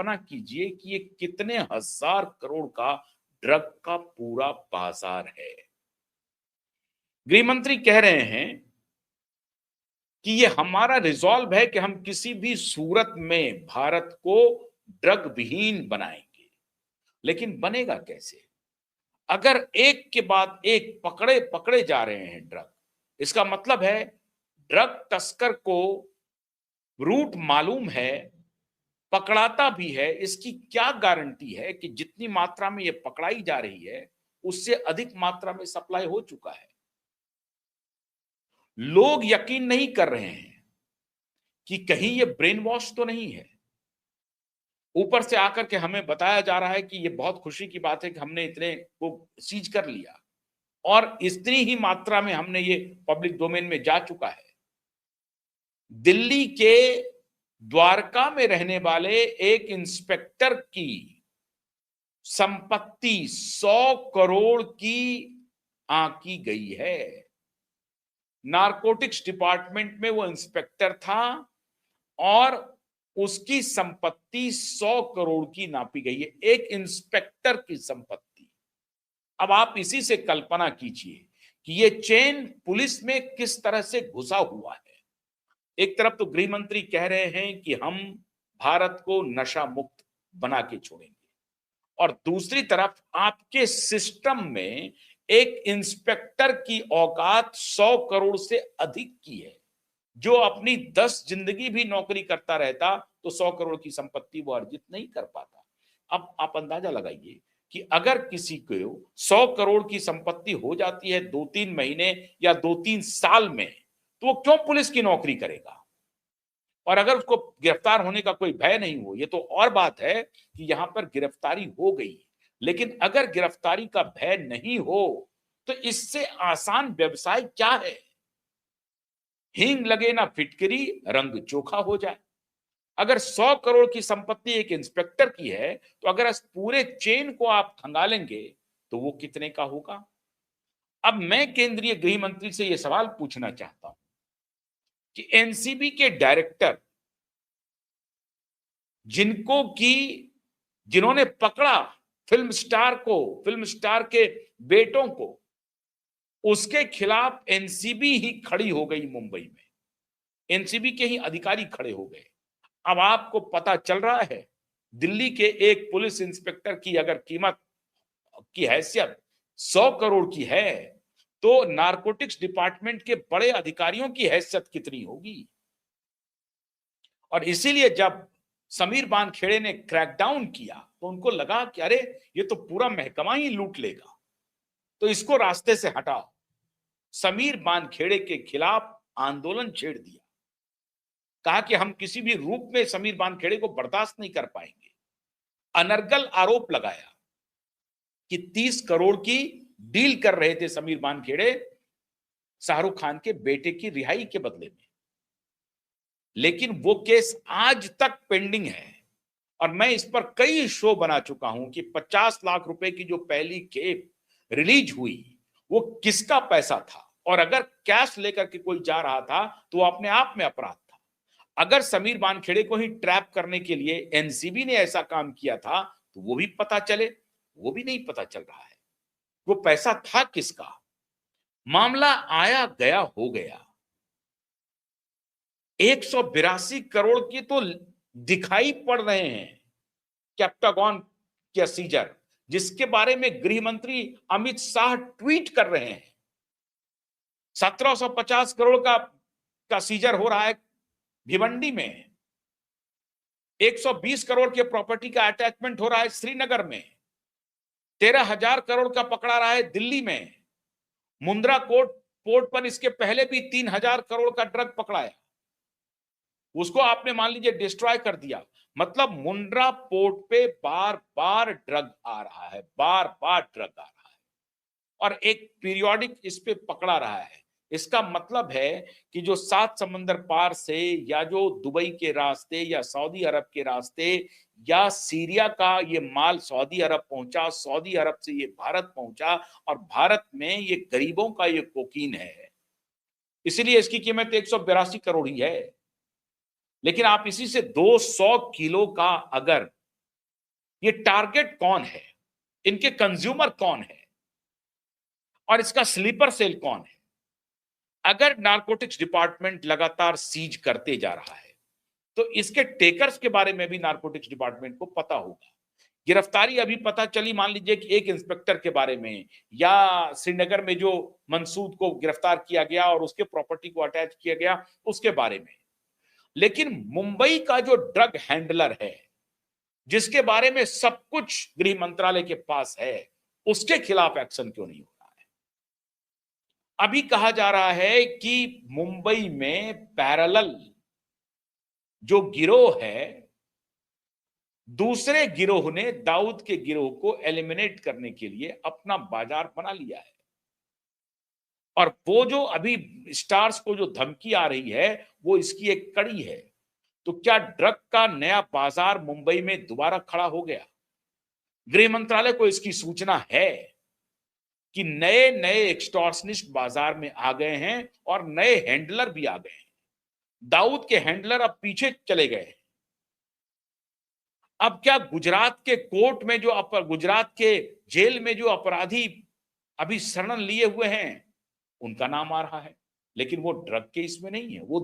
कल्पना कीजिए कि ये कितने हजार करोड़ का ड्रग का पूरा बाजार है। गृह मंत्री कह रहे हैं कि ये हमारा रिजॉल्व है कि हम किसी भी सूरत में भारत को ड्रग विहीन बनाएंगे। लेकिन बनेगा कैसे अगर एक के बाद एक पकड़े पकड़े जा रहे हैं ड्रग? इसका मतलब है ड्रग तस्कर को रूट मालूम है, पकड़ाता भी है। इसकी क्या गारंटी है कि जितनी मात्रा में ये पकड़ाई जा रही है उससे अधिक मात्रा में सप्लाई हो चुका है? लोग यकीन नहीं कर रहे हैं कि कहीं ये ब्रेन वॉश तो नहीं है। ऊपर से आकर के हमें बताया जा रहा है कि ये बहुत खुशी की बात है कि हमने इतने को सीज कर लिया और इतनी ही मात्रा में हमने ये पब्लिक डोमेन में जा चुका है। दिल्ली के द्वारका में रहने वाले एक इंस्पेक्टर की संपत्ति 100 करोड़ की आंकी गई है। नारकोटिक्स डिपार्टमेंट में वो इंस्पेक्टर था और उसकी संपत्ति 100 करोड़ की नापी गई है, एक इंस्पेक्टर की संपत्ति। अब आप इसी से कल्पना कीजिए कि ये चेन पुलिस में किस तरह से घुसा हुआ है। एक तरफ तो गृह मंत्री कह रहे हैं कि हम भारत को नशा मुक्त बना के छोड़ेंगे और दूसरी तरफ आपके सिस्टम में एक इंस्पेक्टर की औकात 100 करोड़ से अधिक की है। जो अपनी 10 जिंदगी भी नौकरी करता रहता तो 100 करोड़ की संपत्ति वो अर्जित नहीं कर पाता। अब आप अंदाजा लगाइए कि अगर किसी को 100 करोड़ की संपत्ति हो जाती है 2-3 महीने या 2-3 साल में, तो वो क्यों पुलिस की नौकरी करेगा? और अगर उसको गिरफ्तार होने का कोई भय नहीं हो, ये तो और बात है कि यहां पर गिरफ्तारी हो गई, लेकिन अगर गिरफ्तारी का भय नहीं हो तो इससे आसान व्यवसाय क्या है? हींग लगे ना फिटकरी, रंग चोखा हो जाए। अगर 100 करोड़ की संपत्ति एक इंस्पेक्टर की है तो अगर इस पूरे चेन को आप खंगालेंगे तो वो कितने का होगा? अब मैं केंद्रीय गृह मंत्री से यह सवाल पूछना चाहता हूं कि एनसीबी के डायरेक्टर जिन्होंने पकड़ा फिल्म स्टार के बेटों को, उसके खिलाफ एनसीबी ही खड़ी हो गई मुंबई में। एनसीबी के ही अधिकारी खड़े हो गए। अब आपको पता चल रहा है दिल्ली के एक पुलिस इंस्पेक्टर की अगर कीमत की हैसियत 100 करोड़ की है तो नारकोटिक्स डिपार्टमेंट के बड़े अधिकारियों की हैसियत कितनी होगी? और इसीलिए जब समीर बानखेड़े ने क्रैकडाउन किया तो उनको लगा कि अरे ये तो पूरा महकमा ही लूट लेगा, तो इसको रास्ते से हटाओ। समीर बानखेड़े के खिलाफ आंदोलन छेड़ दिया, कहा कि हम किसी भी रूप में समीर बानखेड़े को बर्दाश्त नहीं कर पाएंगे। अनर्गल आरोप लगाया कि 30 करोड़ की डील कर रहे थे समीर बानखेड़े शाहरुख खान के बेटे की रिहाई के बदले में। लेकिन वो केस आज तक पेंडिंग है और मैं इस पर कई शो बना चुका हूं कि 50 लाख रुपए की जो पहली खेप रिलीज हुई वो किसका पैसा था, और अगर कैश लेकर के कोई जा रहा था तो वो अपने आप में अपराध था। अगर समीर बानखेड़े को ही ट्रैप करने के लिए एनसीबी ने ऐसा काम किया था तो वो भी पता चले, वो भी नहीं पता चल रहा है वो पैसा था किसका। मामला आया गया हो गया। 182 करोड़ की तो दिखाई पड़ रहे हैं कैप्टागॉन के सीजर, जिसके बारे में गृह मंत्री अमित शाह ट्वीट कर रहे हैं। 1750 करोड़ का सीजर हो रहा है भिवंडी में। 120 करोड़ के प्रॉपर्टी का अटैचमेंट हो रहा है श्रीनगर में। 13,000 करोड़ का पकड़ा रहा है दिल्ली में। मुंद्रा पोर्ट पर इसके पहले भी 3,000 करोड़ का ड्रग पकड़ाया, उसको आपने मान लीजिए डिस्ट्रॉय कर दिया। मतलब मुंद्रा पोर्ट पे बार बार ड्रग आ रहा है, बार बार ड्रग आ रहा है और एक पीरियोडिक इस पे पकड़ा रहा है। इसका मतलब है कि जो 7 समंदर पार से या जो दुबई के रास्ते या सऊदी अरब के रास्ते या सीरिया का ये माल सऊदी अरब पहुंचा, सऊदी अरब से ये भारत पहुंचा और भारत में ये गरीबों का ये कोकीन है, इसलिए इसकी कीमत 182 करोड़ ही है। लेकिन आप इसी से 200 किलो का अगर ये टारगेट कौन है, इनके कंज्यूमर कौन है और इसका स्लीपर सेल कौन है। अगर नारकोटिक्स डिपार्टमेंट लगातार सीज करते जा रहा है तो इसके टेकर्स के बारे में भी नारकोटिक्स डिपार्टमेंट को पता होगा। गिरफ्तारी अभी पता चली, मान लीजिए कि एक इंस्पेक्टर के बारे में, या श्रीनगर में जो मंसूद को गिरफ्तार किया गया और उसके प्रॉपर्टी को अटैच किया गया उसके बारे में। लेकिन मुंबई का जो ड्रग हैंडलर है, जिसके बारे में सब कुछ गृह मंत्रालय के पास है, उसके खिलाफ एक्शन क्यों नहीं हो रहा है। अभी कहा जा रहा है कि मुंबई में पैरेलल जो गिरोह है, दूसरे गिरोह ने दाऊद के गिरोह को एलिमिनेट करने के लिए अपना बाजार बना लिया है। और वो जो अभी स्टार्स को जो धमकी आ रही है वो इसकी एक कड़ी है। तो क्या ड्रग का नया बाजार मुंबई में दोबारा खड़ा हो गया। गृह मंत्रालय को इसकी सूचना है कि नए नए एक्सटॉर्शनिस्ट बाजार में आ गए हैं और नए हैंडलर भी आ गए हैं। दाऊद के हैंडलर अब पीछे चले गए हैं। अब क्या गुजरात के कोर्ट में जो गुजरात के जेल में जो अपराधी अभी शरण लिए हुए हैं उनका नाम आ रहा है, लेकिन वो ड्रग केस में नहीं है, वो